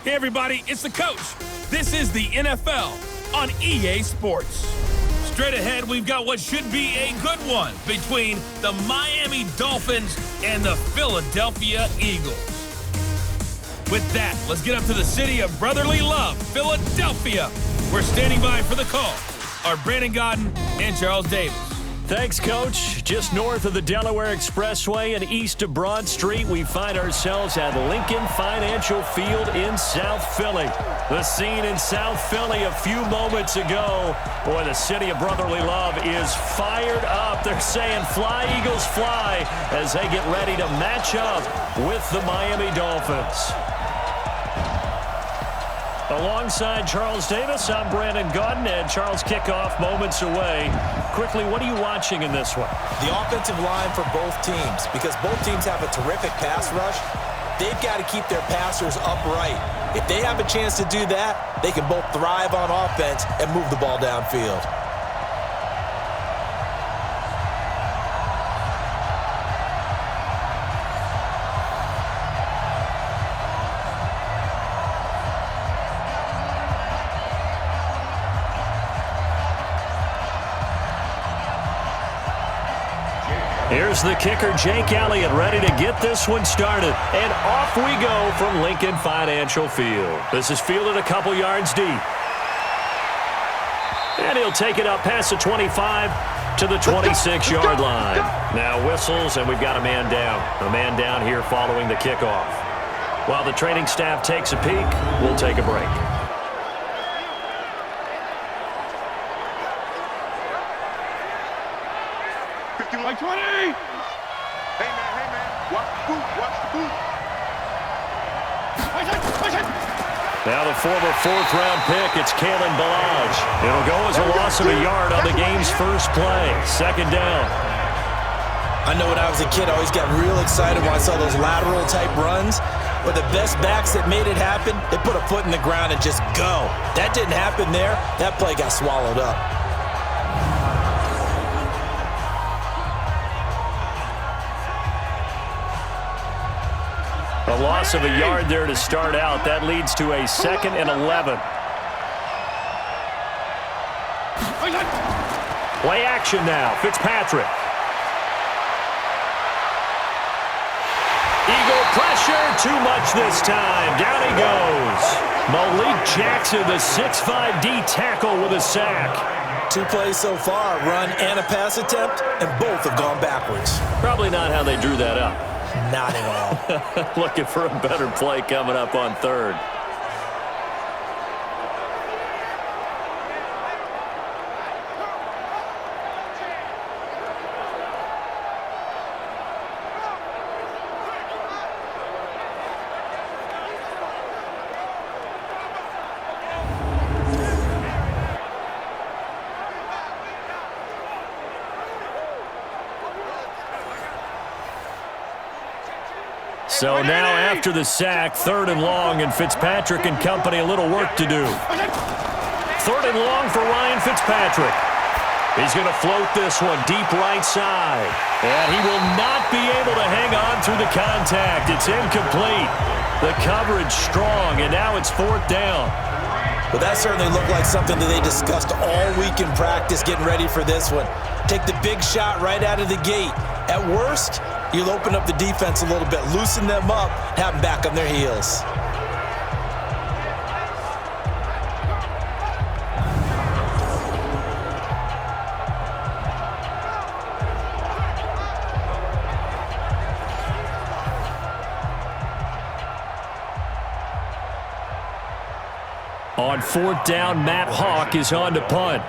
Hey everybody, it's the coach. This is the NFL on EA Sports. Straight ahead, we've got what should be a good one between the Miami Dolphins and the Philadelphia Eagles. With that, let's get up to the city of brotherly love, Philadelphia. We're standing by for the call are Brandon Godden and Charles Davis. Thanks, Coach. Just north of the Delaware Expressway and east of Broad Street, we find ourselves at Lincoln Financial Field in South Philly. The scene in South Philly a few moments ago. Boy, the city of brotherly love is fired up. They're saying, fly, Eagles, fly, as they get ready to match up with the Miami Dolphins. Alongside Charles Davis, I'm Brandon Godden, and Charles, kickoff moments away. Quickly, what are you watching in this one? The offensive line for both teams, because both teams have a terrific pass rush. They've got to keep their passers upright. If they have a chance to do that, they can both thrive on offense and move the ball downfield. Here's the kicker, Jake Elliott, ready to get this one started. And off we go from Lincoln Financial Field. This is fielded a couple yards deep. And he'll take it up past the 25 to the 26-yard line. Now whistles, and we've got a man down. A man down here following the kickoff. While the training staff takes a peek, we'll take a break. Like 20! Hey, man, watch the boot. Now the former fourth-round pick, it's Kalen Ballage. It'll go as a loss of a yard on the game's first play. Second down. I know when I was a kid, I always got real excited when I saw those lateral-type runs. But the best backs that made it happen, they put a foot in the ground and just go. That didn't happen there. That play got swallowed up. A loss of a yard there to start out. That leads to a 2nd and 11. Play action now. Fitzpatrick. Eagle pressure. Too much this time. Down he goes. Malik Jackson, the 6'5" D tackle with a sack. 2 plays so far, a run and a pass attempt, and both have gone backwards. Probably not how they drew that up. Not at all. Looking for a better play coming up on third. So now after the sack, 3rd and long, and Fitzpatrick and company a little work to do. 3rd and long for Ryan Fitzpatrick. He's going to float this one deep right side. And he will not be able to hang on through the contact. It's incomplete. The coverage strong, and now it's 4th down. Well, that certainly looked like something that they discussed all week in practice getting ready for this one. Take the big shot right out of the gate. At worst, you'll open up the defense a little bit, loosen them up, have them back on their heels. On 4th down, Matt Hawk is on to punt.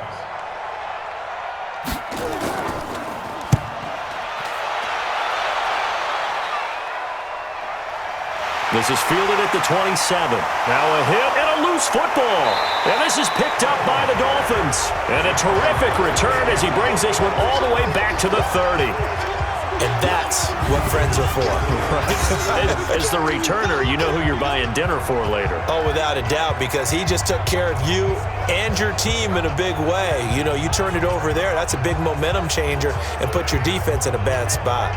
This is fielded at the 27. Now a hit and a loose football. And this is picked up by the Dolphins. And a terrific return as he brings this one all the way back to the 30. And that's what friends are for. As the returner, you know who you're buying dinner for later. Oh, without a doubt, because he just took care of you and your team in a big way. You know, you turn it over there, that's a big momentum changer and put your defense in a bad spot.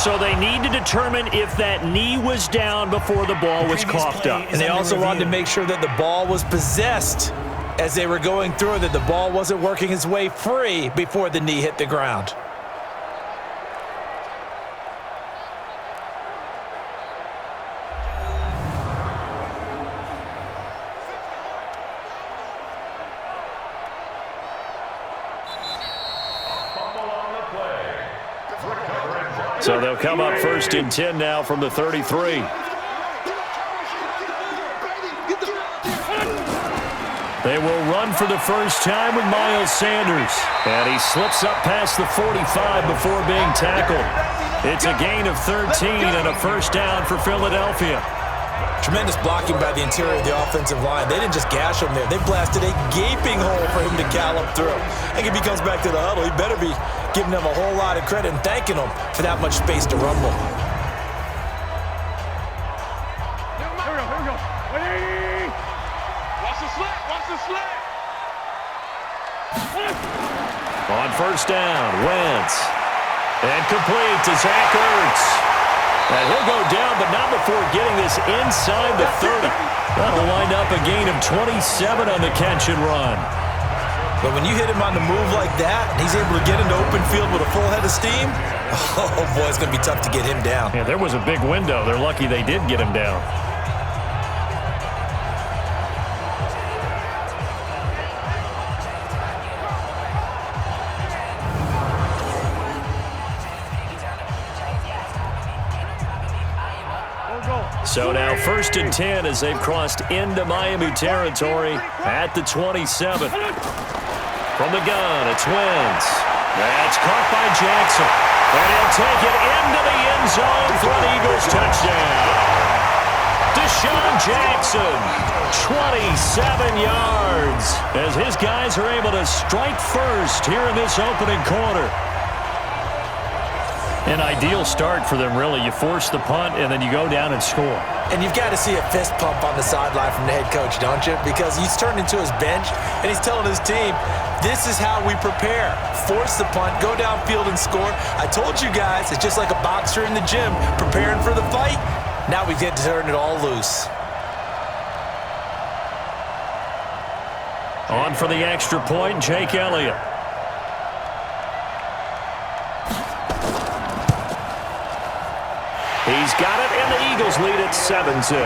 So they need to determine if that knee was down before the ball was coughed up. And they also wanted to make sure that the ball was possessed as they were going through, that the ball wasn't working its way free before the knee hit the ground. So they'll come up 1st and 10 now from the 33. They will run for the first time with Miles Sanders. And he slips up past the 45 before being tackled. It's a gain of 13 and a first down for Philadelphia. Tremendous blocking by the interior of the offensive line. They didn't just gash him there. They blasted a gaping hole for him to gallop through. I think if he comes back to the huddle, he better be giving them a whole lot of credit and thanking them for that much space to rumble. Here we go. Wait. Watch the slant. Watch the slant. On first down, Wentz. And complete to Zach Ertz. And he'll go down, but not before getting this inside the 30. That'll wind up a gain of 27 on the catch and run. But when you hit him on the move like that, and he's able to get into open field with a full head of steam, oh boy, it's going to be tough to get him down. Yeah, there was a big window. They're lucky they did get him down. So now 1st and 10 as they've crossed into Miami territory at the 27. From the gun, it's Wentz. That's caught by Jackson. And he'll take it into the end zone for an Eagles touchdown. Deshaun Jackson, 27 yards, as his guys are able to strike first here in this opening quarter. An ideal start for them, really. You force the punt, and then you go down and score. And you've got to see a fist pump on the sideline from the head coach, don't you? Because he's turned into his bench, and he's telling his team, this is how we prepare. Force the punt, go downfield and score. I told you guys, it's just like a boxer in the gym preparing for the fight. Now we get to turn it all loose. On for the extra point, Jake Elliott. He's got it, and the Eagles lead at 7-2.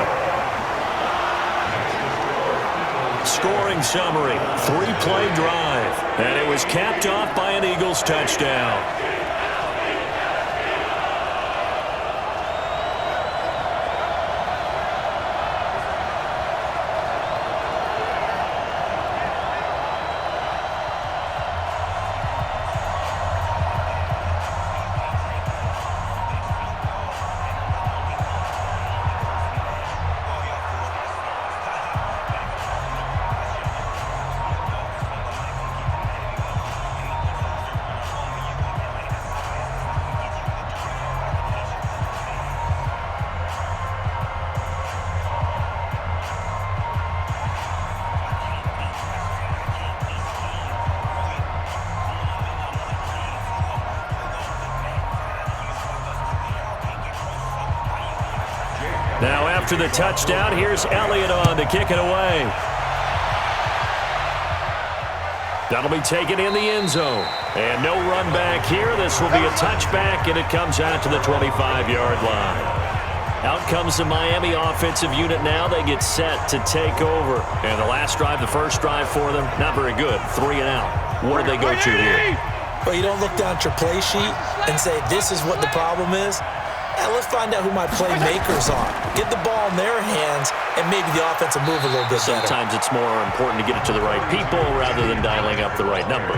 Scoring summary, 3-play drive, and it was capped off by an Eagles touchdown. Now after the touchdown, here's Elliott on to kick it away. That'll be taken in the end zone. And no run back here. This will be a touchback, and it comes out to the 25-yard line. Out comes the Miami offensive unit now. They get set to take over. And the last drive, the first drive for them, not very good. 3 and out. What do they go to here? Well, you don't look down at your play sheet and say, this is what the problem is. Let's find out who my playmakers are. Get the ball in their hands, and maybe the offense will move a little bit better. Sometimes it's more important to get it to the right people rather than dialing up the right number.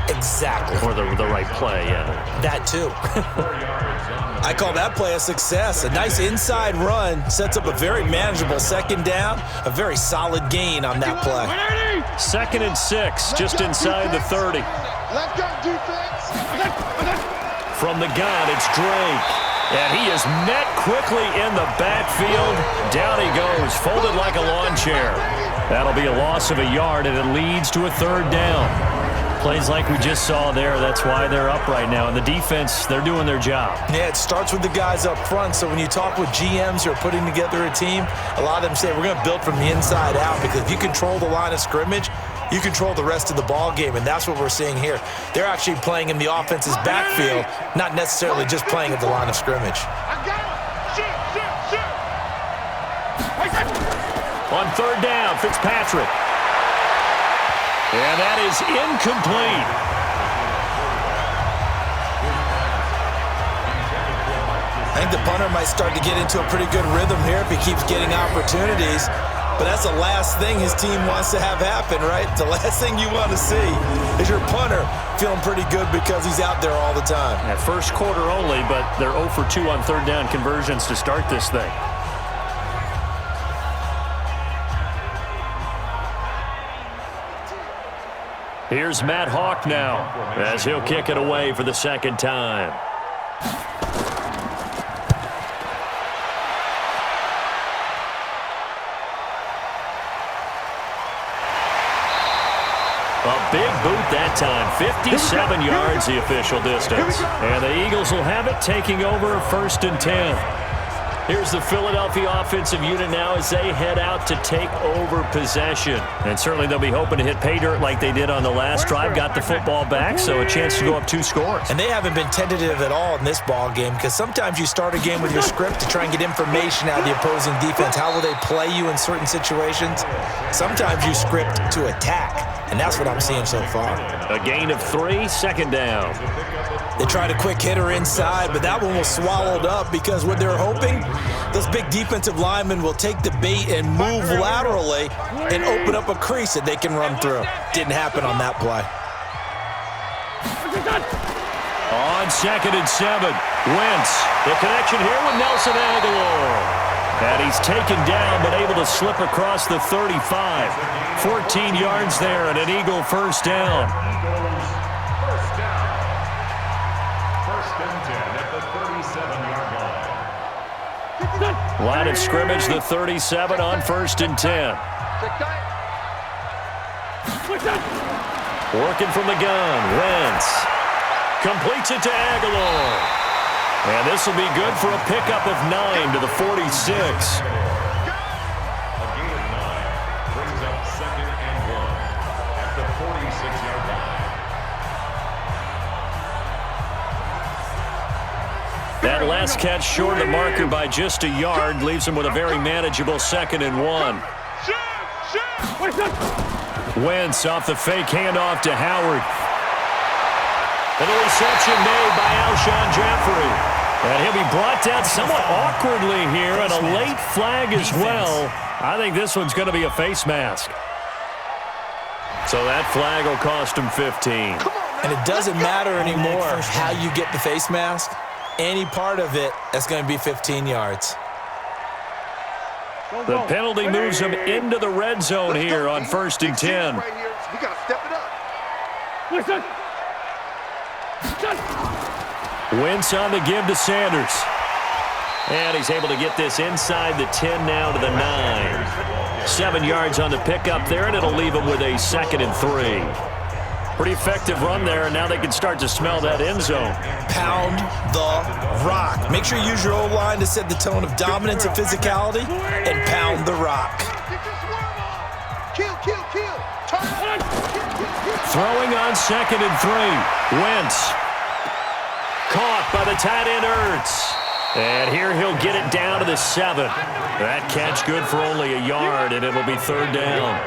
Exactly. Or the right play, yeah. That too. I call that play a success. A nice inside run sets up a very manageable second down. A very solid gain on that play. 2nd and 6, just inside the 30. Let's go, defense. From the gun, it's Drake. And he is met quickly in the backfield. Down he goes, folded like a lawn chair. That'll be a loss of a yard, and it leads to a 3rd down. Plays like we just saw there, that's why they're up right now. And the defense, they're doing their job. Yeah, it starts with the guys up front. So when you talk with GMs who are putting together a team, a lot of them say we're going to build from the inside out, because if you control the line of scrimmage, you control the rest of the ball game, and that's what we're seeing here. They're actually playing in the offense's backfield, not necessarily just playing at the line of scrimmage. On third down, Fitzpatrick. And that is incomplete. I think the punter might start to get into a pretty good rhythm here if he keeps getting opportunities. But that's the last thing his team wants to have happen, right? The last thing you want to see is your punter feeling pretty good because he's out there all the time. At first quarter only, but they're 0 for 2 on third down conversions to start this thing. Here's Matt Hawk now as he'll kick it away for the second time. A big boot that time. 57 yards the official distance. And the Eagles will have it, taking over 1st and 10. Here's the Philadelphia offensive unit now as they head out to take over possession. And certainly they'll be hoping to hit pay dirt like they did on the last drive. Got the football back, so a chance to go up 2 scores. And they haven't been tentative at all in this ball game, because sometimes you start a game with your script to try and get information out of the opposing defense. How will they play you in certain situations? Sometimes you script to attack, and that's what I'm seeing so far. A gain of 3, second down. They tried a quick hitter inside, but that one was swallowed up, because what they're hoping, those big defensive linemen will take the bait and move laterally and open up a crease that they can run through. Didn't happen on that play. On 2nd and 7, Wentz. The connection here with Nelson Aguilar. And he's taken down, but able to slip across the 35. 14 yards there and an Eagle first down. Line of scrimmage, the 37 on 1st and 10. Working from the gun, Wentz. Completes it to Aguilar. And this will be good for a pickup of 9 to the 46. That last catch short of the marker by just a yard leaves him with a very manageable 2nd and 1. Wentz off the fake handoff to Howard. And the reception made by Alshon Jeffrey. And he'll be brought down somewhat awkwardly here, and a late flag as well. I think this one's going to be a face mask. So that flag will cost him 15. And it doesn't matter anymore how you get the face mask. Any part of it, that's going to be 15 yards. The penalty moves him into the red zone here on 1st and 10. We got to step it up. Wentz on the give to Sanders. And he's able to get this inside the 10 now to the 9. 7 yards on the pickup there, and it'll leave him with a 2nd and 3. Pretty effective run there, and now they can start to smell that end zone. Pound the rock. Make sure you use your O-line to set the tone of dominance and physicality, and pound the rock. Kill. Throwing on 2nd and 3. Wentz. Caught by the tight end Ertz. And here he'll get it down to the 7. That catch good for only a yard, and it'll be 3rd down.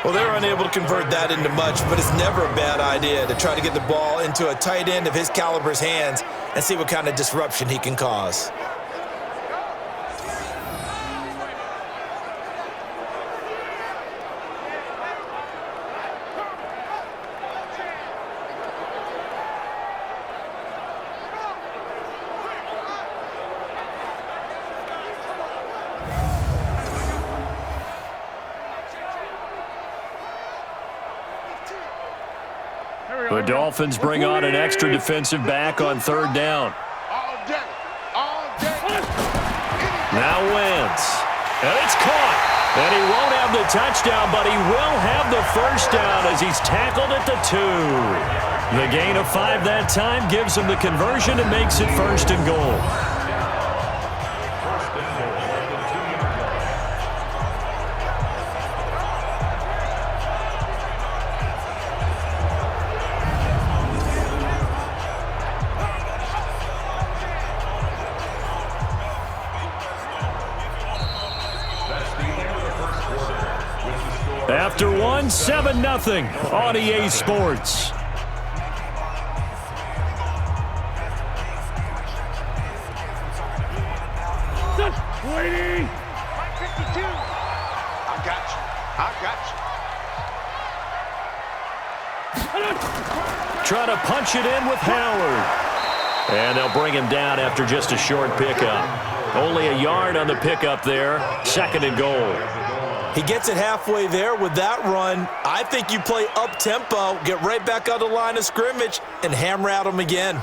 Well, they're unable to convert that into much, but it's never a bad idea to try to get the ball into a tight end of his caliber's hands and see what kind of disruption he can cause. The Dolphins bring on an extra defensive back on 3rd down. All day. Now Wentz. And it's caught. And he won't have the touchdown, but he will have the first down as he's tackled at the 2. The gain of 5 that time gives him the conversion and makes it 1st and goal. After 1, 7-0 on EA Sports. Waiting. 52. I got you. Trying to punch it in with Howard. And they'll bring him down after just a short pickup. Only a yard on the pickup there. 2nd and goal. He gets it halfway there with that run. I think you play up-tempo, get right back on the line of scrimmage, and hammer at him again.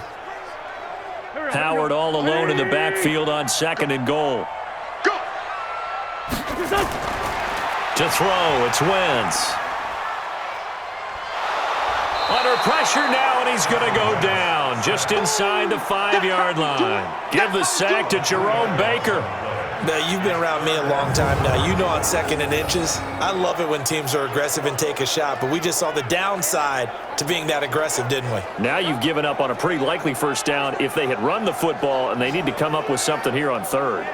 Howard all alone in the backfield on 2nd and goal. Go. To throw, it's Wentz. Under pressure now, and he's going to go down just inside the 5-yard line. Give the sack to Jerome Baker. Now, you've been around me a long time now. You know on 2nd and inches, I love it when teams are aggressive and take a shot, but we just saw the downside to being that aggressive, didn't we? Now you've given up on a pretty likely first down if they had run the football, and they need to come up with something here on 3rd.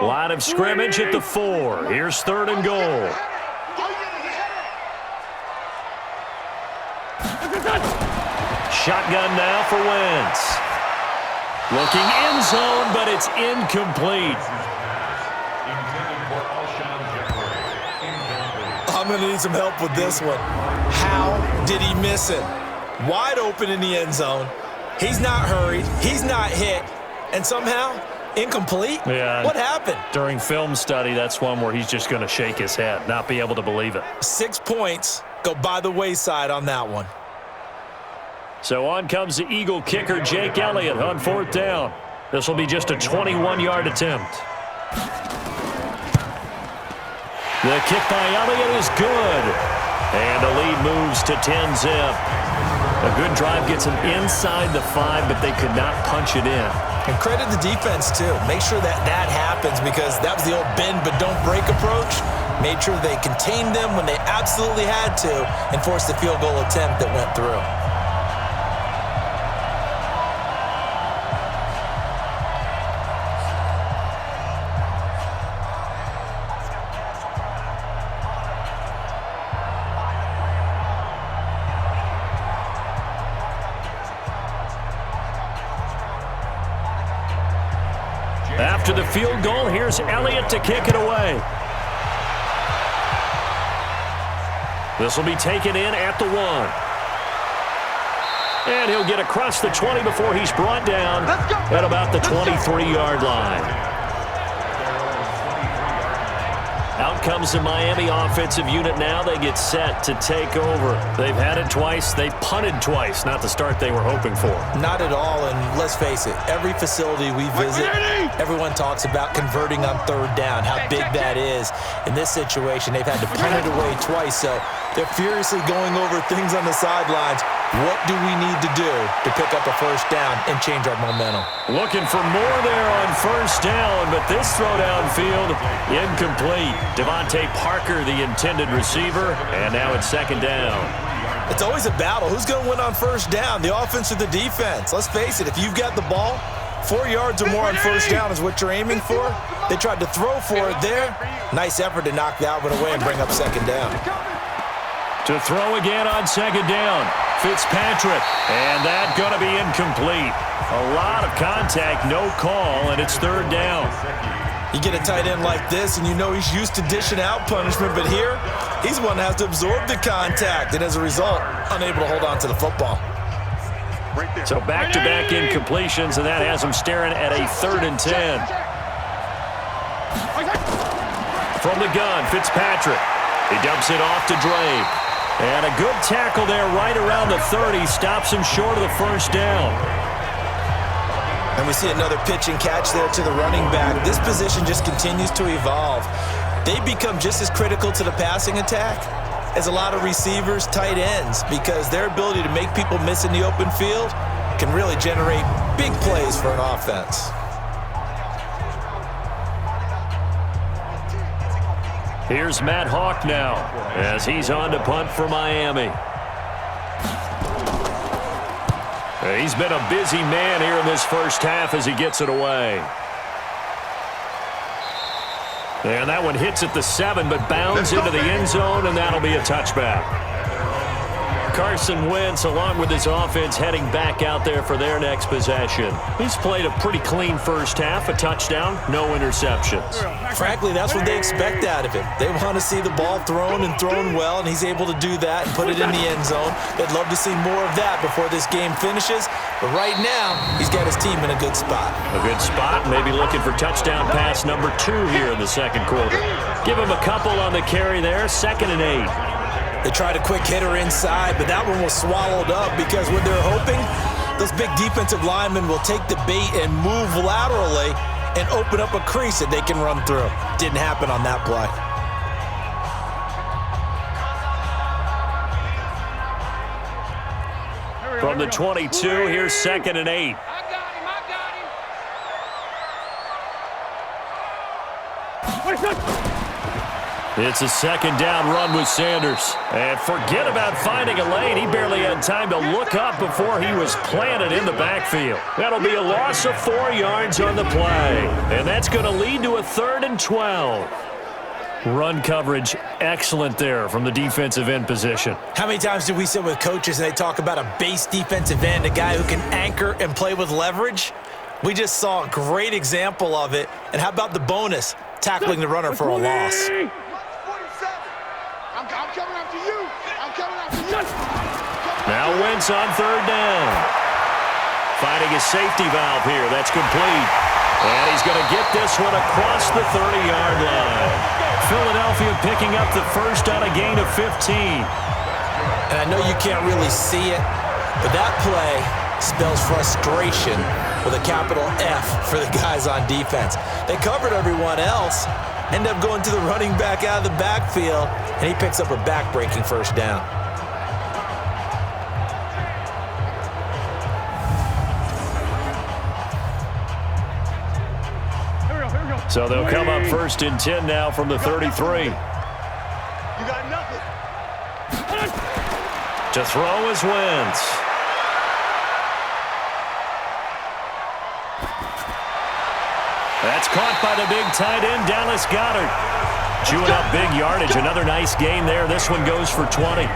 Line of scrimmage at the 4. Here's 3rd and goal. Shotgun now for Wentz. Looking end zone, but it's incomplete. I'm going to need some help with this one. How did he miss it? Wide open in the end zone. He's not hurried. He's not hit. And somehow, incomplete? Yeah. What happened? During film study, that's one where he's just going to shake his head, not be able to believe it. 6 points go by the wayside on that one. So on comes the Eagle kicker, Jake Elliott, on 4th down. This will be just a 21-yard attempt. The kick by Elliott is good. And the lead moves to 10-zip. A good drive gets him inside the 5, but they could not punch it in. And credit the defense, too. Make sure that happens because that was the old bend but don't break approach. Made sure they contained them when they absolutely had to and forced the field goal attempt that went through. After the field goal, here's Elliott to kick it away. This will be taken in at the 1. And he'll get across the 20 before he's brought down at about the 23-yard line. Out comes the Miami offensive unit now. They get set to take over. They've had it twice. They punted twice. Not the start they were hoping for. Not at all, and let's face it, every facility we visit, everyone talks about converting on 3rd down, how big that is. In this situation, they've had to punt it away twice, so they're furiously going over things on the sidelines. What do we need to do to pick up a 1st down and change our momentum? Looking for more there on 1st down, but this throw downfield, incomplete. Devontae Parker, the intended receiver, and now it's 2nd down. It's always a battle. Who's going to win on 1st down, the offense or the defense? Let's face it, if you've got the ball, 4 yards or more on 1st down is what you're aiming for. They tried to throw for it there. Nice effort to knock that one away and bring up 2nd down. To throw again on 2nd down, Fitzpatrick, and that's going to be incomplete. A lot of contact, no call, and it's 3rd down. You get a tight end like this, and you know he's used to dishing out punishment, but here, he's one that has to absorb the contact, and as a result, unable to hold on to the football. So back-to-back incompletions, and that has him staring at a 3rd and 10. From the gun, Fitzpatrick. He dumps it off to Drake. And a good tackle there right around the 30. Stops him short of the first down. And we see another pitch and catch there to the running back. This position just continues to evolve. They become just as critical to the passing attack as a lot of receivers, tight ends, because their ability to make people miss in the open field can really generate big plays for an offense. Here's Matt Hawk now as he's on to punt for Miami. He's been a busy man here in this first half as he gets it away. And that one hits at the 7, but bounds into the end zone, and that'll be a touchback. Carson Wentz, along with his offense, heading back out there for their next possession. He's played a pretty clean first half, a touchdown, no interceptions. Frankly, that's what they expect out of him. They want to see the ball thrown and thrown well, and he's able to do that and put it in the end zone. They'd love to see more of that before this game finishes, but right now, he's got his team in a good spot. A good spot, maybe looking for touchdown pass number 2 here in the second quarter. Give him a couple on the carry there, 2nd and 8. They tried a quick hitter inside, but that one was swallowed up because what they're hoping, those big defensive linemen will take the bait and move laterally and open up a crease that they can run through. Didn't happen on that play. From the 22, here's 2nd and 8. It's a 2nd down run with Sanders. And forget about finding a lane. He barely had time to look up before he was planted in the backfield. That'll be a loss of 4 yards on the play. And that's going to lead to a 3rd and 12. Run coverage excellent there from the defensive end position. How many times do we sit with coaches and they talk about a base defensive end, a guy who can anchor and play with leverage? We just saw a great example of it. And how about the bonus? Tackling the runner for a loss. Now Wentz on 3rd down. Finding his safety valve here. That's complete. And he's going to get this one across the 30-yard line. Philadelphia picking up the first on a gain of 15. And I know you can't really see it, but that play spells frustration with a capital F for the guys on defense. They covered everyone else, end up going to the running back out of the backfield, and he picks up a back-breaking first down. So they'll come up 1st and 10 now from the 33. You got nothing. To throw is Wentz. That's caught by the big tight end, Dallas Goedert. Chewing up big yardage. Another nice gain there. This one goes for 20.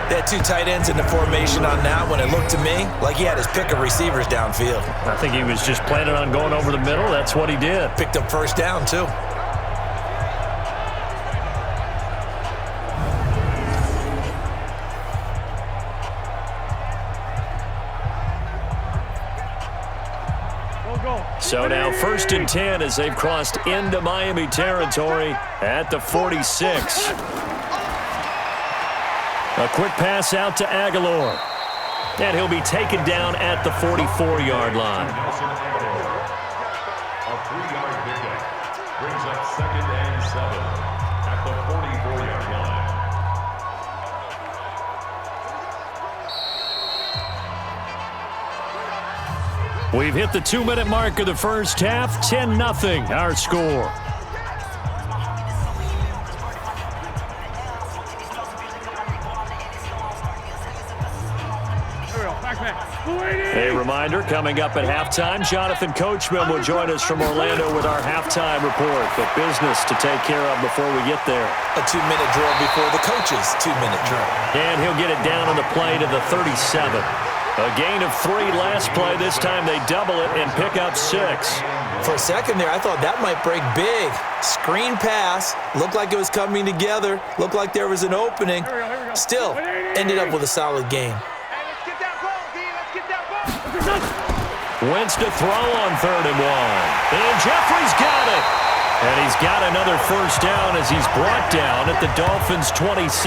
They had 2 tight ends in the formation on that one. It looked to me like he had his pick of receivers downfield. I think he was just planning on going over the middle. That's what he did. Picked up first down, too. So now 1st and 10 as they've crossed into Miami territory at the 46. A quick pass out to Aguilar. And he'll be taken down at the 44-yard line. A 3-yard pickup brings up 2nd and 7 at the 44-yard line. We've hit the 2-minute mark of the first half. 10-0 our score. A reminder, coming up at halftime, Jonathan Coachman will join us from Orlando with our halftime report. But business to take care of before we get there. A 2-minute drill before the coach's 2-minute drill. And he'll get it down on the play to the 37. A gain of 3 last play. This time they double it and pick up 6. For a second there, I thought that might break big. Screen pass. Looked like it was coming together. Looked like there was an opening. Still, ended up with a solid game. Wentz to throw on 3rd and 1. And Jeffrey's got it. And he's got another first down as he's brought down at the Dolphins' 26.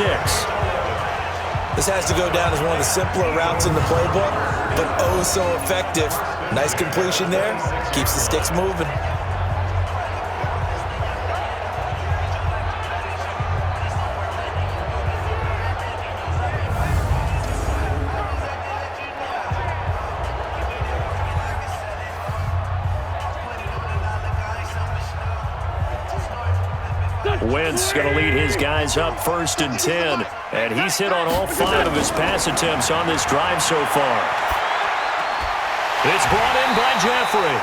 This has to go down as one of the simpler routes in the playbook, but oh so effective. Nice completion there. Keeps the sticks moving. Wentz going to lead his guys up 1st and 10. And he's hit on all 5 of his pass attempts on this drive so far. It's brought in by Jeffrey.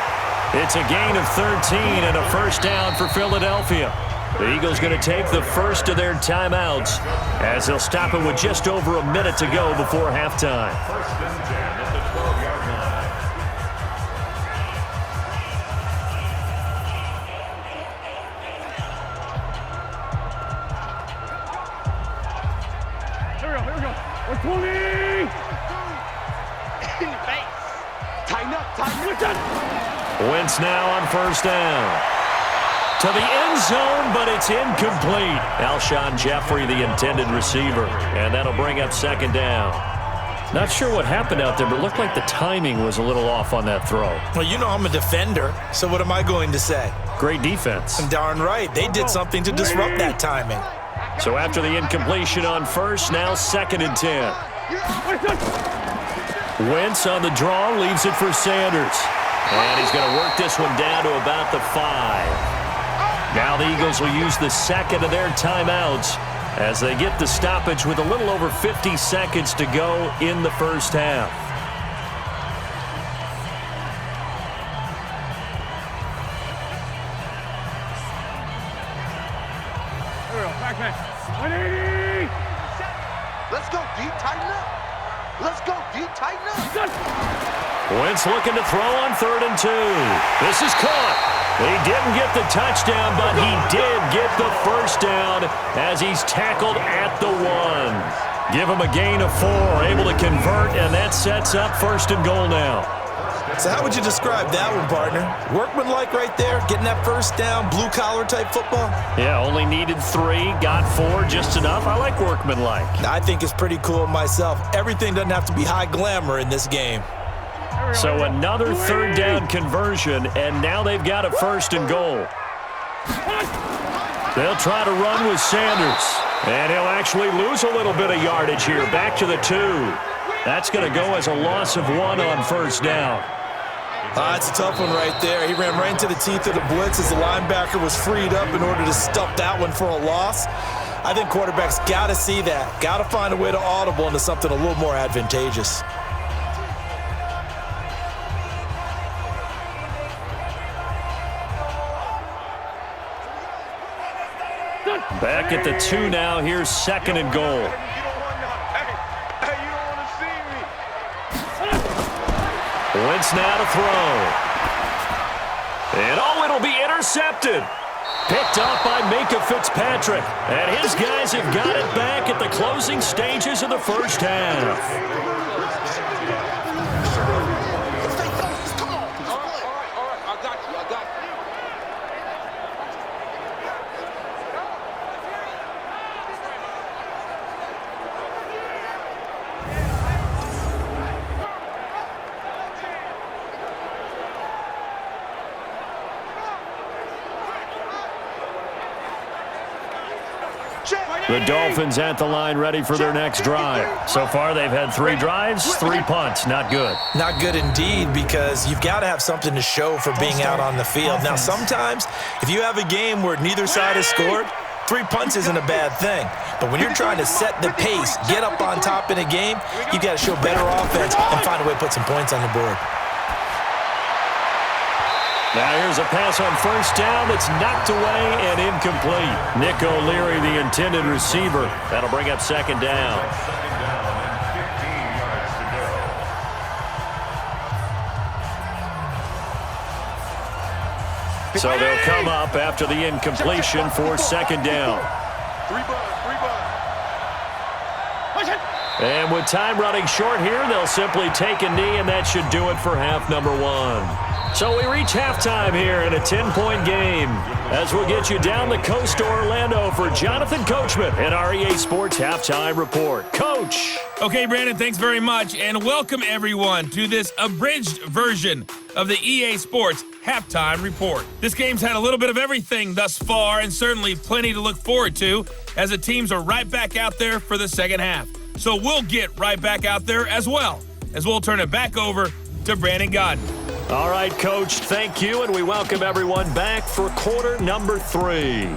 It's a gain of 13 and a first down for Philadelphia. The Eagles going to take the first of their timeouts as they'll stop it with just over a minute to go before halftime. 1st and 10 at the 12-yard line. Here we go. 120! Tighten up. Wentz now on first down. To the end zone, but it's incomplete. Alshon Jeffrey, the intended receiver. And that'll bring up 2nd down. Not sure what happened out there, but it looked like the timing was a little off on that throw. Well, you know I'm a defender, so what am I going to say? Great defense. Darn right. They did something to disrupt that timing. So after the incompletion on first, now 2nd and 10. Wentz on the draw, leaves it for Sanders. And he's going to work this one down to about the 5. Now the Eagles will use the 2nd of their timeouts as they get the stoppage with a little over 50 seconds to go in the first half. Back man. 180! Let's go, D. Tighten up. Let's go, D. Tighten up. Wentz looking to throw on 3rd and 2. This is caught. He didn't get the touchdown, but he did get the first down as he's tackled at the 1. Give him a gain of 4, able to convert, and that sets up 1st and goal now. So how would you describe that one, partner? Workmanlike right there, getting that first down, blue-collar type football? Yeah, only needed 3, got 4, just enough. I like workmanlike. I think it's pretty cool myself. Everything doesn't have to be high glamour in this game. So another 3rd down conversion, and now they've got a 1st and goal. They'll try to run with Sanders, and he'll actually lose a little bit of yardage here, back to the 2. That's going to go as a loss of 1 on 1st down. It's a tough one right there. He ran right into the teeth of the blitz as the linebacker was freed up in order to stuff that one for a loss. I think quarterbacks got to see that. Got to find a way to audible into something a little more advantageous. Back at the 2 now. Here's 2nd and goal. Wentz now to throw. And it'll be intercepted. Picked off by Minka Fitzpatrick. And his guys have got it back at the closing stages of the first half. The Dolphins at the line ready for their next drive. So far, they've had 3 drives, 3 punts. Not good. Not good indeed, because you've got to have something to show for being out on the field. Now, sometimes, if you have a game where neither side has scored, 3 punts isn't a bad thing. But when you're trying to set the pace, get up on top in a game, you've got to show better offense and find a way to put some points on the board. Now here's a pass on first down that's knocked away and incomplete. Nick O'Leary, the intended receiver. That'll bring up 2nd down. 2nd down and 15 yards to go. So they'll come up after the incompletion for 2nd down. 3 bucks. And with time running short here, they'll simply take a knee, and that should do it for half number 1. So we reach halftime here in a 10-point game as we'll get you down the coast to Orlando for Jonathan Coachman and our EA Sports Halftime Report. Coach. Okay, Brandon, thanks very much, and welcome everyone to this abridged version of the EA Sports Halftime Report. This game's had a little bit of everything thus far, and certainly plenty to look forward to as the teams are right back out there for the second half. So we'll get right back out there as well, as we'll turn it back over to Brandon Godden. All right, Coach, thank you, and we welcome everyone back for quarter number 3.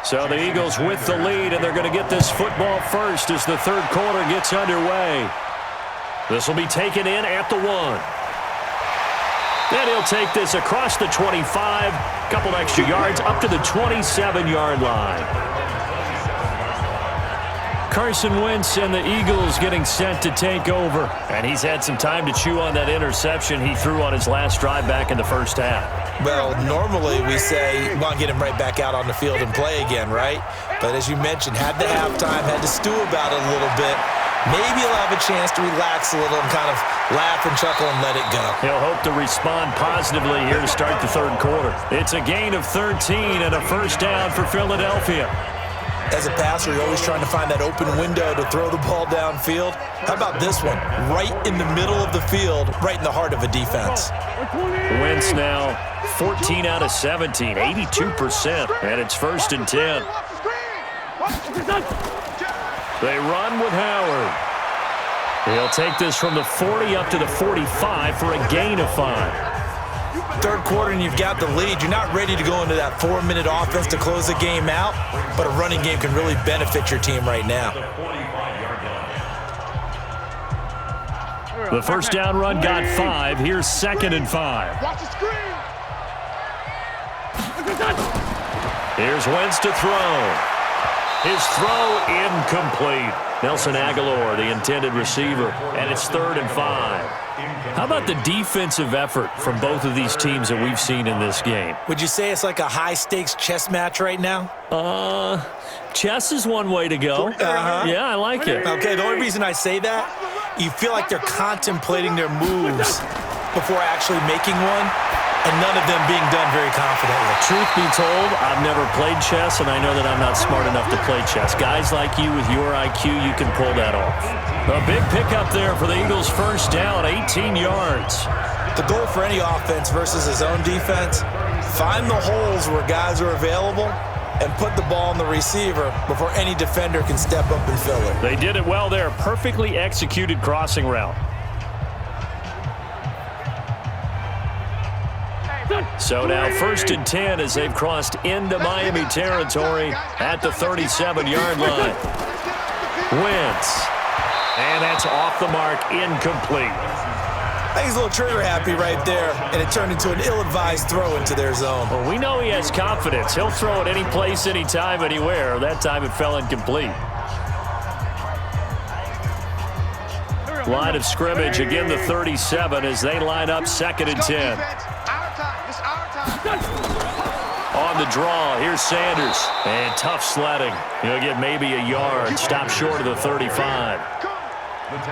So the Eagles with the lead, and they're going to get this football first as the third quarter gets underway. This will be taken in at the 1. Then he'll take this across the 25, couple extra yards up to the 27-yard line. Carson Wentz and the Eagles getting set to take over. And he's had some time to chew on that interception he threw on his last drive back in the first half. Well, normally we say we want to get him right back out on the field and play again, right? But as you mentioned, had the halftime, had to stew about it a little bit. Maybe he'll have a chance to relax a little and kind of laugh and chuckle and let it go. He'll hope to respond positively here to start the third quarter. It's a gain of 13 and a first down for Philadelphia. As a passer, you're always trying to find that open window to throw the ball downfield. How about this one? Right in the middle of the field, right in the heart of a defense. Wentz now 14 out of 17, 82%, and it's 1st and 10. They run with Howard. He'll take this from the 40 up to the 45 for a gain of 5. Third quarter and you've got the lead. You're not ready to go into that 4-minute offense to close the game out, but a running game can really benefit your team right now. The first down run got 5. Here's 2nd and 5. Watch the screen. Here's Wentz to throw. His throw incomplete. Nelson Aguilar, the intended receiver, and it's 3rd and 5. How about the defensive effort from both of these teams that we've seen in this game? Would you say it's like a high-stakes chess match right now? Chess is one way to go. Yeah, I like it. Okay, the only reason I say that, you feel like they're contemplating their moves before actually making one, and none of them being done very confidently. Truth be told, I've never played chess, and I know that I'm not smart enough to play chess. Guys like you with your IQ, you can pull that off. A big pickup there for the Eagles' first down, 18 yards. The goal for any offense versus his own defense, find the holes where guys are available and put the ball on the receiver before any defender can step up and fill it. They did it well there. Perfectly executed crossing route. So now 1st and 10 as they've crossed into Miami territory at the 37-yard line. Wentz. And that's off the mark, incomplete. I think he's a little trigger happy right there, and it turned into an ill-advised throw into their zone. Well, we know he has confidence. He'll throw it any place, anytime, anywhere. That time it fell incomplete. Line of scrimmage, again the 37 as they line up 2nd and 10. On the draw, here's Sanders. And tough sledding. He'll get maybe a yard. Stop short of the 35.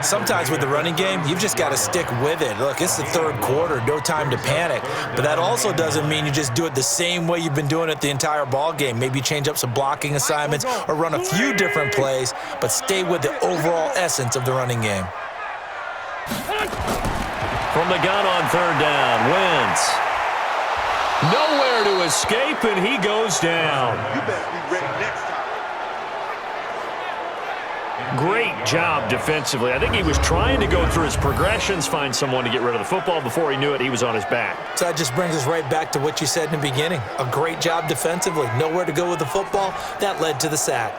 Sometimes with the running game, you've just got to stick with it. Look, it's the third quarter, no time to panic. But that also doesn't mean you just do it the same way you've been doing it the entire ball game. Maybe change up some blocking assignments or run a few different plays, but stay with the overall essence of the running game. From the gun on 3rd down, Wentz. Nowhere to escape, and he goes down. You better be ready next time. Great job defensively. I think he was trying to go through his progressions, find someone to get rid of the football. Before he knew it, he was on his back. So that just brings us right back to what you said in the beginning. A great job defensively. Nowhere to go with the football. That led to the sack.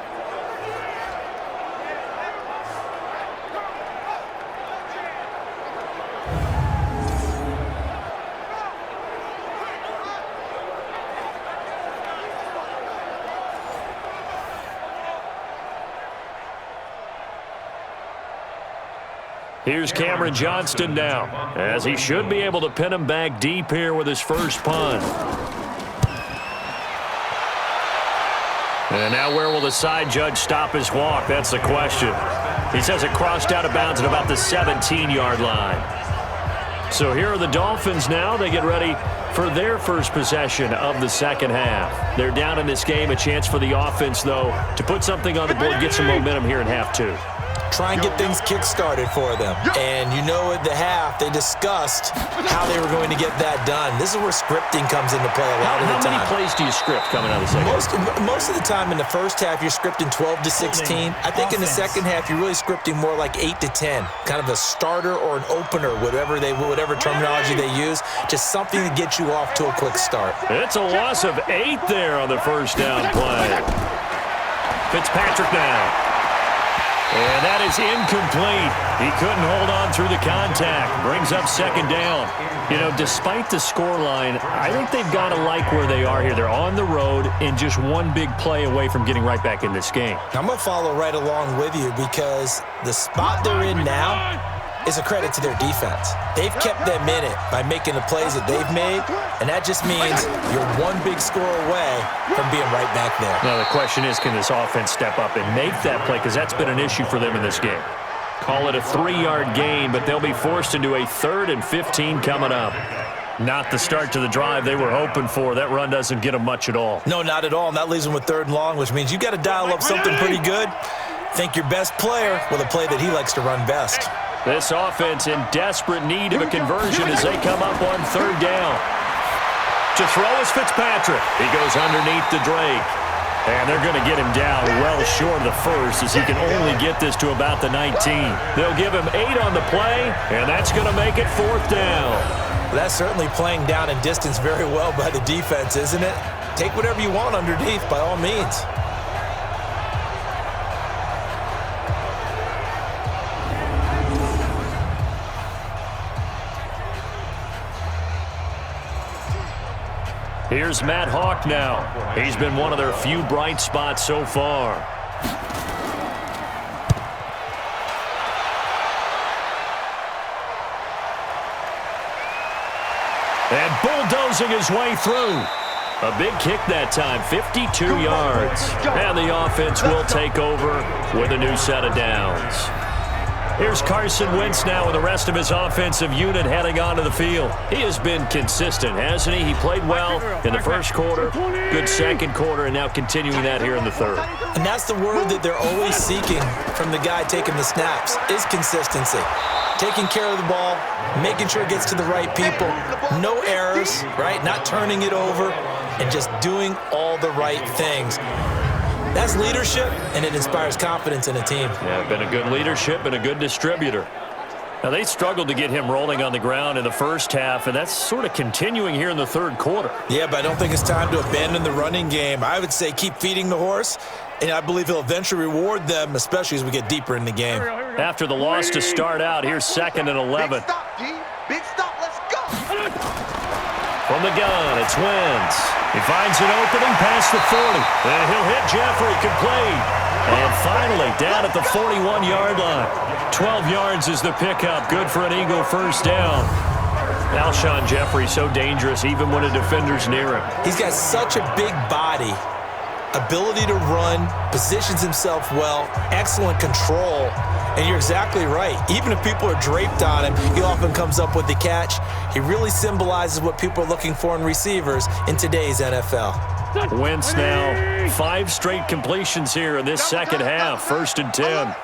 Here's Cameron Johnston now, as he should be able to pin him back deep here with his first punt. And now where will the side judge stop his walk? That's the question. He says it crossed out of bounds at about the 17-yard line. So here are the Dolphins now. They get ready for their first possession of the second half. They're down in this game. A chance for the offense, though, to put something on the board, get some momentum here in half two. Try and get things kick-started for them. And you know at the half, they discussed how they were going to get that done. This is where scripting comes into play a lot of the time. How many plays do you script coming out of the second half? Most of the time in the first half, you're scripting 12 to 16. I think in the second half, you're really scripting more like 8 to 10. Kind of a starter or an opener, whatever terminology they use. Just something to get you off to a quick start. It's a loss of 8 there on the first down play. Fitzpatrick now. And that is incomplete. He couldn't hold on through the contact. Brings up second down. You know, despite the scoreline, I think they've got to like where they are here. They're on the road and just one big play away from getting right back in this game. I'm going to follow right along with you because the spot they're in now is a credit to their defense. They've kept them in it by making the plays that they've made, and that just means you're one big score away from being right back there. Now, the question is, can this offense step up and make that play? Because that's been an issue for them in this game. Call it a 3-yard gain, but they'll be forced into a 3rd and 15 coming up. Not the start to the drive they were hoping for. That run doesn't get them much at all. No, not at all, and that leaves them with 3rd and long, which means you got to dial up something pretty good. Think your best player with a play that he likes to run best. This offense in desperate need of a conversion as they come up on 3rd down. To throw is Fitzpatrick. He goes underneath to Drake. And they're going to get him down well short of the first as he can only get this to about the 19. They'll give him 8 on the play, and that's going to make it 4th down. That's certainly playing down in distance very well by the defense, isn't it? Take whatever you want underneath by all means. Here's Matt Hawk now. He's been one of their few bright spots so far. And bulldozing his way through. A big kick that time, 52 yards. And the offense will take over with a new set of downs. Here's Carson Wentz now with the rest of his offensive unit heading onto the field. He has been consistent, hasn't he? He played well in the first quarter, good second quarter, and now continuing that here in the third. And that's the word that they're always seeking from the guy taking the snaps, is consistency. Taking care of the ball, making sure it gets to the right people, no errors, right? Not turning it over, and just doing all the right things. That's leadership, and it inspires confidence in a team. Yeah, been a good leadership and a good distributor. Now, they struggled to get him rolling on the ground in the first half, and that's sort of continuing here in the third quarter. Yeah, but I don't think it's time to abandon the running game. I would say keep feeding the horse, and I believe he'll eventually reward them, especially as we get deeper in the game. After the loss to start out, here's 2nd and 11. Big stop, D. Big stop. Let's go. From the gun, it's Wentz. He finds an opening past the 40. And he'll hit Jeffrey, complete. And finally, down at the 41-yard line. 12 yards is the pickup. Good for an Eagle first down. Alshon Jeffrey so dangerous even when a defender's near him. He's got such a big body, ability to run, positions himself well, excellent control. And you're exactly right. Even if people are draped on him, he often comes up with the catch. He really symbolizes what people are looking for in receivers in today's NFL. Wentz now 5 straight completions here in this second half. 1st and 10.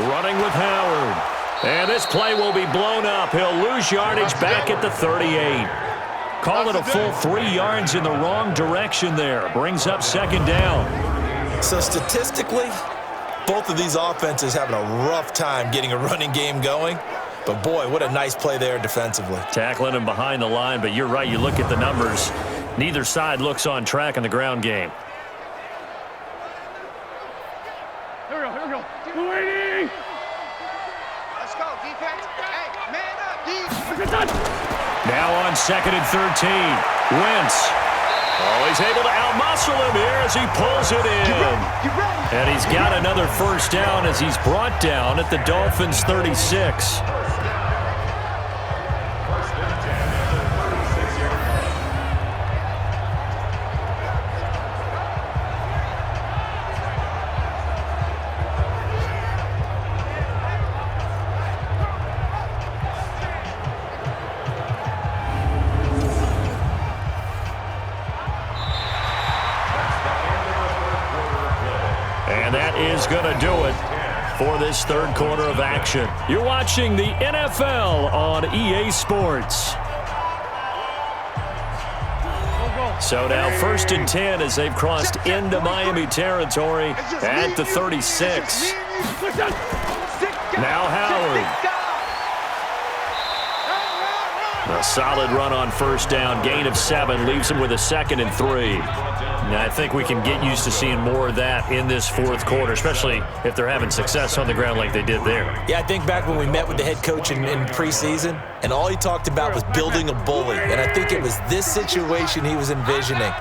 Running with Howard. And this play will be blown up. He'll lose yardage back at the 38. Call it a full 3 yards in the wrong direction there. Brings up 2nd down. So statistically, both of these offenses having a rough time getting a running game going. But boy, what a nice play there defensively. Tackling him behind the line, but you're right. You look at the numbers. Neither side looks on track in the ground game. Here we go. Waiting. Let's go, defense. Hey, man up, D. Now on 2nd and 13. Wentz. Oh, he's able to outmuscle him here as as he pulls it in. And he's got another first down as he's brought down at the Dolphins' 36. And that is going to do it for this third quarter of action. You're watching the NFL on EA Sports. So now 1st and 10 as they've crossed into Miami territory at the 36. Now Howard. A solid run on first down. Gain of 7 leaves him with a 2nd and 3. Now, I think we can get used to seeing more of that in this fourth quarter, especially if they're having success on the ground like they did there. Yeah, I think back when we met with the head coach in preseason, and all he talked about was building a bully. And I think it was this situation he was envisioning.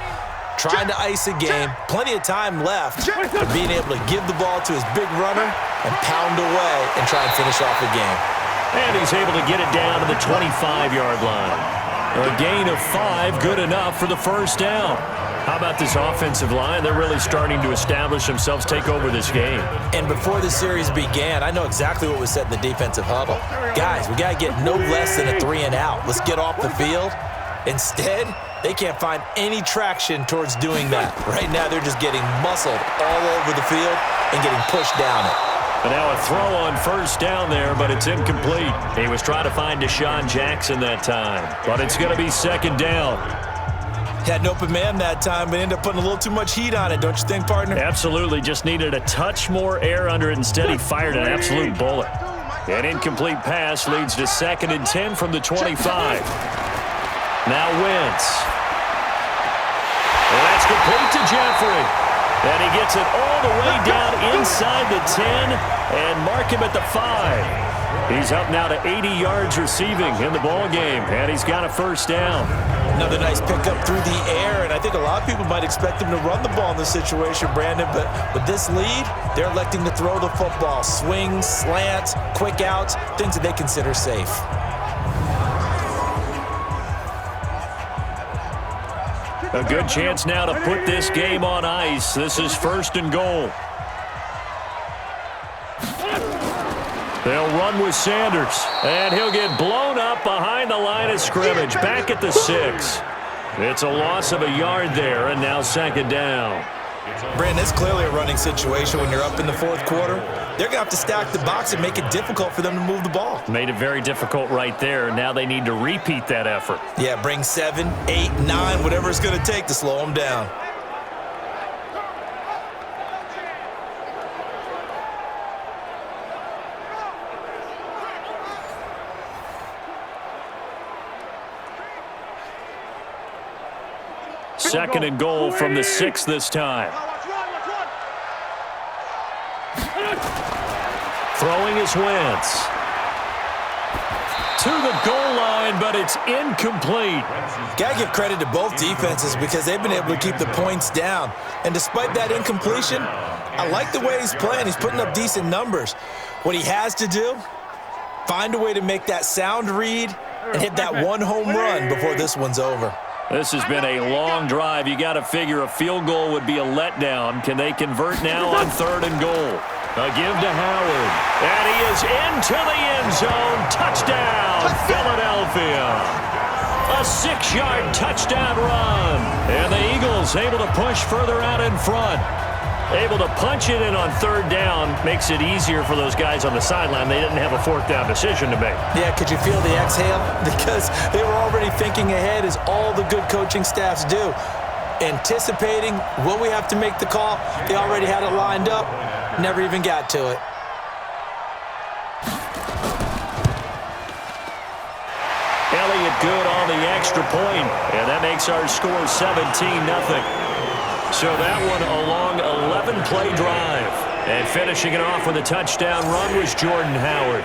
Trying to ice a game, plenty of time left, but being able to give the ball to his big runner and pound away and try and finish off the game. And he's able to get it down to the 25-yard line. A gain of 5, good enough for the first down. How about this offensive line? They're really starting to establish themselves, take over this game. And before the series began, I know exactly what was said in the defensive huddle. Guys, we got to get no less than a 3 and out. Let's get off the field. Instead, they can't find any traction towards doing that. Right now, they're just getting muscled all over the field and getting pushed down it. And now a throw on first down there, but it's incomplete. He was trying to find Deshaun Jackson that time, but it's going to be 2nd down. Had an open man that time, but ended up putting a little too much heat on it, don't you think, partner? Absolutely. Just needed a touch more air under it. Instead, he fired an absolute bullet. An incomplete pass leads to 2nd and 10 from the 25. Now Wentz. And that's complete to Jeffrey. And he gets it all the way down inside the 10 and mark him at the 5. He's up now to 80 yards receiving in the ballgame, and he's got a first down. Another nice pickup through the air, and I think a lot of people might expect him to run the ball in this situation, Brandon, but with this lead, they're electing to throw the football. Swings, slants, quick outs, things that they consider safe. A good chance now to put this game on ice. This is 1st and goal. They'll run with Sanders, and he'll get blown up behind the line of scrimmage, back at the 6. It's a loss of a yard there, and now 2nd down. Brandon, it's clearly a running situation when you're up in the fourth quarter. They're going to have to stack the box and make it difficult for them to move the ball. Made it very difficult right there, and now they need to repeat that effort. Yeah, bring 7, 8, 9, whatever it's going to take to slow them down. Second and goal from the 6 this time. Throwing is Wentz. To the goal line, but it's incomplete. Got to give credit to both defenses because they've been able to keep the points down. And despite that incompletion, I like the way he's playing. He's putting up decent numbers. What he has to do, find a way to make that sound read and hit that one home run before this one's over. This has been a long drive. You got to figure a field goal would be a letdown. Can they convert now on 3rd and goal? A give to Howard. And he is into the end zone. Touchdown, Philadelphia. A 6-yard touchdown run. And the Eagles able to push further out in front. Able to punch it in on 3rd down. Makes it easier for those guys on the sideline. They didn't have a 4th down decision to make. Yeah, could you feel the exhale? Because they were already thinking ahead, as all the good coaching staffs do. Anticipating, will we have to make the call? They already had it lined up. Never even got to it. Elliott good on the extra point, and that makes our score 17-0. So that one a long 11-play drive. And finishing it off with a touchdown run was Jordan Howard.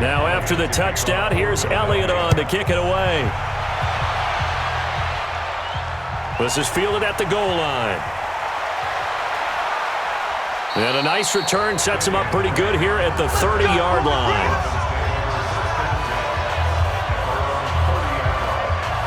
Now after the touchdown, here's Elliott on to kick it away. This is fielded at the goal line. And a nice return sets him up pretty good here at the 30-yard line.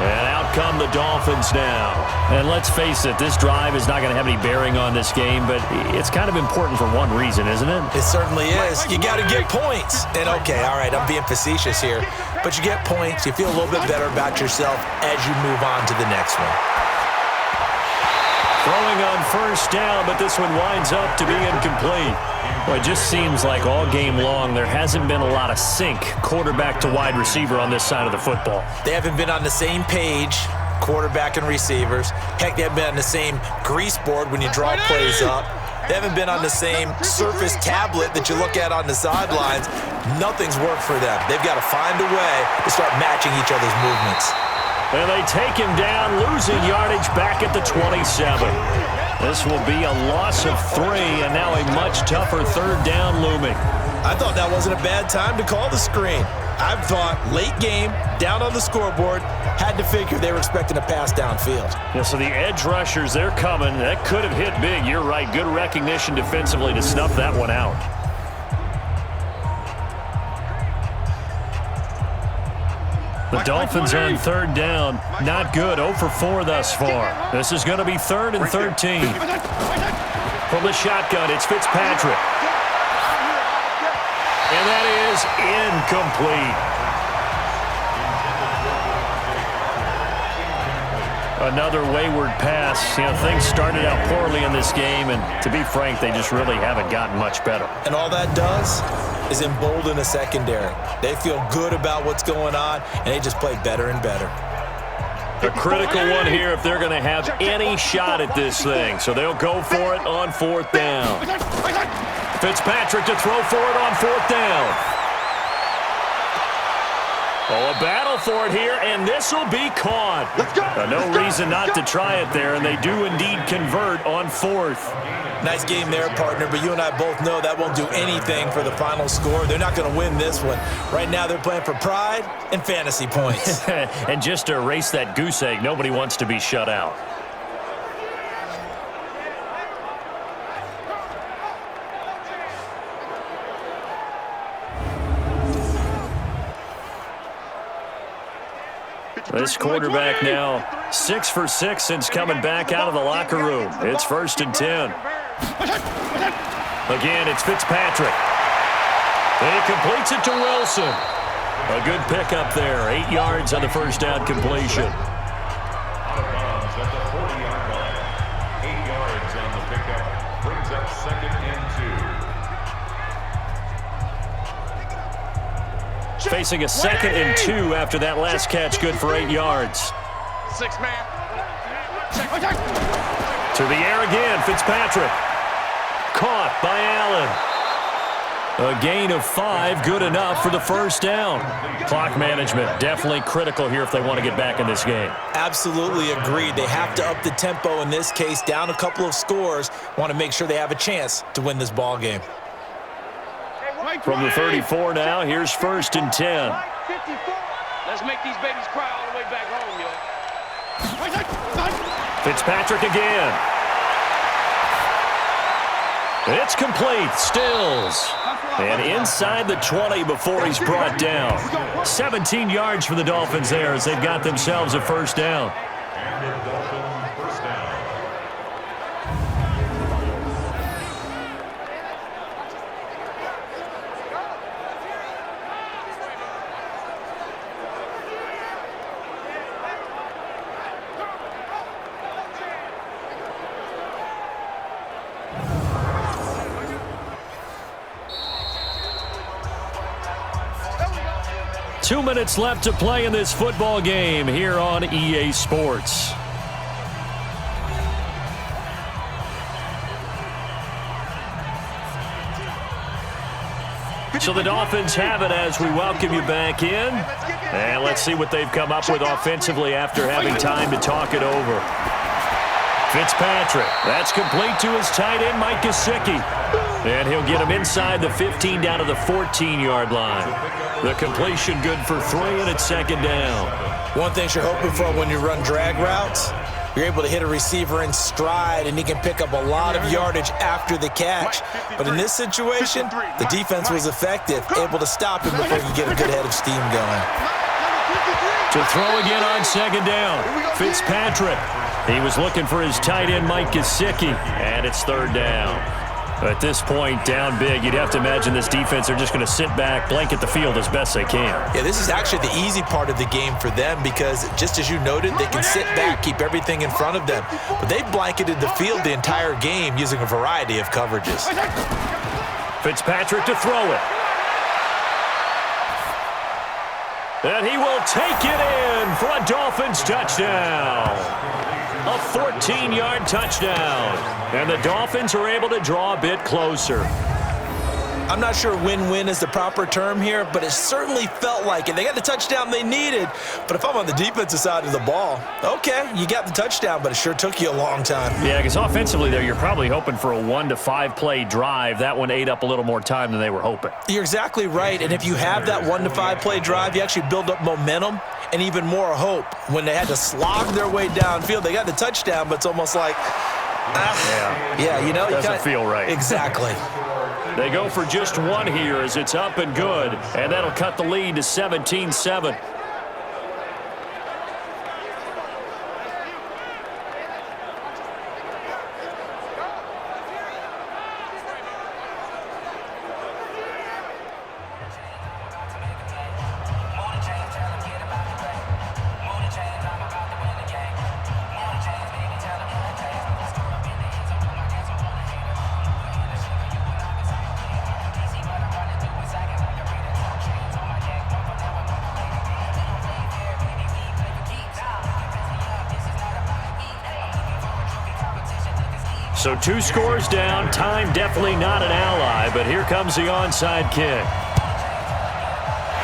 And out come the Dolphins now. And let's face it, this drive is not going to have any bearing on this game, but it's kind of important for one reason, isn't it? It certainly is. You got to get points. And okay, all right, I'm being facetious here, but you get points, you feel a little bit better about yourself as you move on to the next one. Throwing on first down, but this one winds up to be incomplete. Well, it just seems like all game long there hasn't been a lot of sync quarterback to wide receiver on this side of the football. They haven't been on the same page, quarterback and receivers. Heck, they haven't been on the same grease board when you draw plays up. They haven't been on the same Surface tablet that you look at on the sidelines. Nothing's worked for them. They've got to find a way to start matching each other's movements. And they take him down, losing yardage back at the 27. This will be a loss of 3, and now a much tougher third down looming. I thought that wasn't a bad time to call the screen. I thought late game, down on the scoreboard, had to figure they were expecting a pass downfield. Yeah, so the edge rushers, they're coming. That could have hit big. You're right. Good recognition defensively to snuff that one out. The Dolphins on third down. Not good. 0 for 4 thus far. This is going to be 3rd and 13. From the shotgun, it's Fitzpatrick. And that is incomplete. Another wayward pass. You know, things started out poorly in this game, and to be frank, they just really haven't gotten much better. And all that does is embolden a secondary. They feel good about what's going on, and they just play better and better. A critical one here if they're going to have any shot at this thing. So they'll go for it on 4th down. Fitzpatrick to throw for it on 4th down. Oh, a battle for it here, and this will be caught. No reason not to try it there, and they do indeed convert on 4th. Nice game there, partner, but you and I both know that won't do anything for the final score. They're not going to win this one. Right now they're playing for pride and fantasy points. And just to erase that goose egg, nobody wants to be shut out. This quarterback now 6 for 6 since coming back out of the locker room. It's 1st and 10. Again, it's Fitzpatrick. He completes it to Wilson. A good pickup there. 8 yards on the first down completion. Out of bounds at the 40-yard line. 8 yards on the pickup. Brings up 2nd and 2. Facing a 2nd and 2 after that last catch, good for 8 yards. 6 man. To the air again, Fitzpatrick. Caught by Allen. A gain of 5, good enough for the first down. Clock management definitely critical here if they want to get back in this game. Absolutely agreed. They have to up the tempo in this case, down a couple of scores. Want to make sure they have a chance to win this ball game. From the 34 now, here's 1st and 10. Let's make these babies cry all the way back home, yo. Fitzpatrick again. It's complete. Stills. And inside the 20 before he's brought down. 17 yards for the Dolphins there as they've got themselves a first down. And the Dolphins first down. Two minutes left to play in this football game here on EA Sports. So the Dolphins have it as we welcome you back in. And let's see what they've come up with offensively after having time to talk it over. Fitzpatrick, that's complete to his tight end, Mike Gesicki. And he'll get him inside the 15 down to the 14-yard line. The completion good for 3, and it's second down. One thing you're hoping for when you run drag routes, you're able to hit a receiver in stride, and he can pick up a lot of yardage after the catch. But in this situation, the defense was effective, able to stop him before you get a good head of steam going. To throw again on second down, Fitzpatrick. He was looking for his tight end, Mike Gesicki, and it's third down. At this point, down big, you'd have to imagine this defense are just going to sit back, blanket the field as best they can. Yeah, this is actually the easy part of the game for them because, just as you noted, they can sit back, keep everything in front of them. But they've blanketed the field the entire game using a variety of coverages. Fitzpatrick to throw it. And he will take it in for a Dolphins touchdown. A 14-yard touchdown. And the Dolphins are able to draw a bit closer. I'm not sure win-win is the proper term here, but it certainly felt like it. They got the touchdown they needed, but if I'm on the defensive side of the ball, okay, you got the touchdown, but it sure took you a long time. Yeah, because offensively there, you're probably hoping for a 1 to 5 play drive. That one ate up a little more time than they were hoping. You're exactly right, and if you have that 1 to 5 play drive, you actually build up momentum and even more hope. When they had to slog their way downfield, they got the touchdown, but it's almost like, yeah, you know. Doesn't feel right. Exactly. They go for just one here as it's up and good, and that'll cut the lead to 17-7. So 2 scores down. Time definitely not an ally, but here comes the onside kick.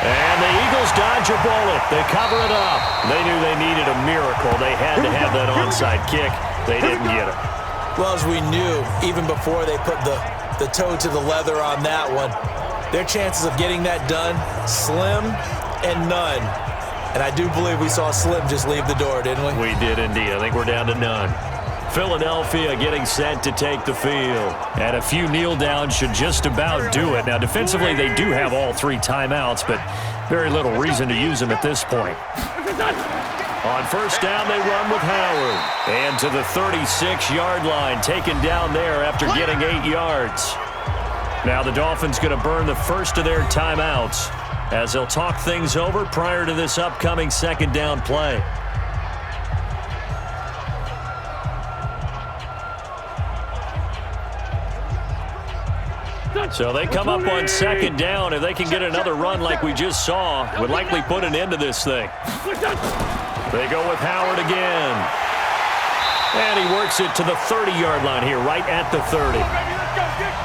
And the Eagles dodge a bullet. They cover it up. They knew they needed a miracle. They had to have that onside kick. They didn't get it. Well, as we knew, even before they put the toe to the leather on that one, their chances of getting that done, slim and none. And I do believe we saw Slim just leave the door, didn't we? We did indeed. I think we're down to none. Philadelphia getting set to take the field. And a few kneel downs should just about do it. Now, defensively, they do have all 3 timeouts, but very little reason to use them at this point. On first down, they run with Howard. And to the 36-yard line, taken down there after getting 8 yards. Now the Dolphins going to burn the first of their timeouts as they'll talk things over prior to this upcoming second down play. So they come up on second down. If they can get another run like we just saw, would likely put an end to this thing. They go with Howard again. And he works it to the 30-yard line here, right at the 30.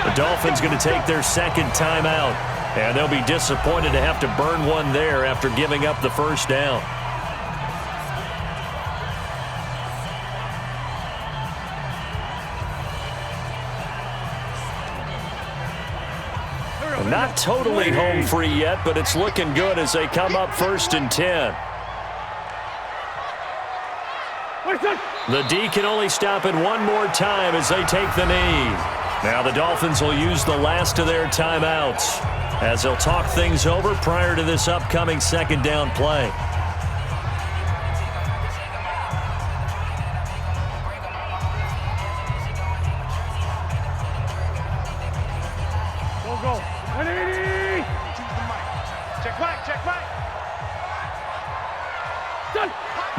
The Dolphins going to take their second timeout, and they'll be disappointed to have to burn one there after giving up the first down. Not totally home free yet, but it's looking good as they come up first and 10. The D can only stop it one more time as they take the knee. Now the Dolphins will use the last of their timeouts as they'll talk things over prior to this upcoming second down play.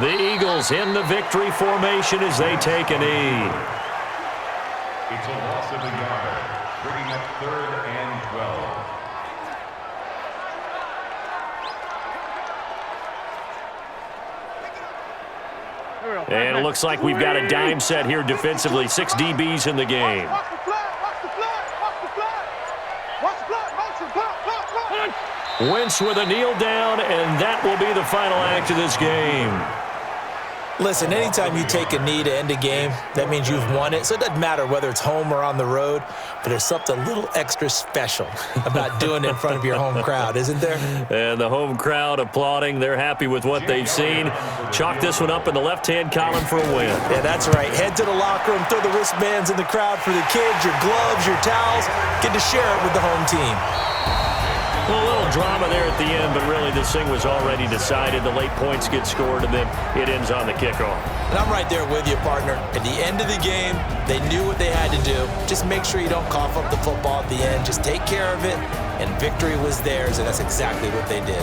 The Eagles in the victory formation as they take a knee. It's a loss of a yard, bringing up 3rd and 12. And it looks like we've got a dime set here defensively. 6 DBs in the game. Wentz with a kneel down, and that will be the final act of this game. Listen, anytime you take a knee to end a game, that means you've won it. So it doesn't matter whether it's home or on the road, but there's something a little extra special about doing it in front of your home crowd, isn't there? And the home crowd applauding. They're happy with what they've seen. Chalk this one up in the left-hand column for a win. Yeah, that's right. Head to the locker room, throw the wristbands in the crowd for the kids, your gloves, your towels. Get to share it with the home team. Well, a little drama there at the end, but really this thing was already decided. The late points get scored, and then it ends on the kickoff. And I'm right there with you, partner. At the end of the game, they knew what they had to do. Just make sure you don't cough up the football at the end. Just take care of it, and victory was theirs, and that's exactly what they did.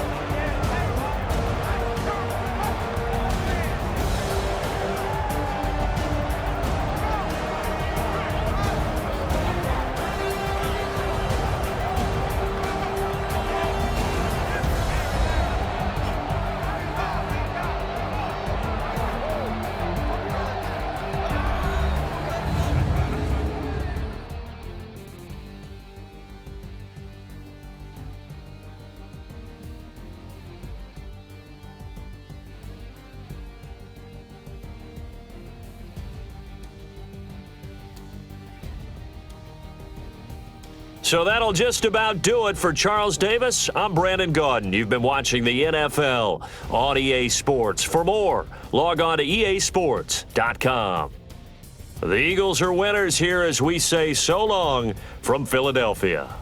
So that'll just about do it for Charles Davis. I'm Brandon Gaudin. You've been watching the NFL on EA Sports. For more, log on to easports.com. The Eagles are winners here as we say so long from Philadelphia.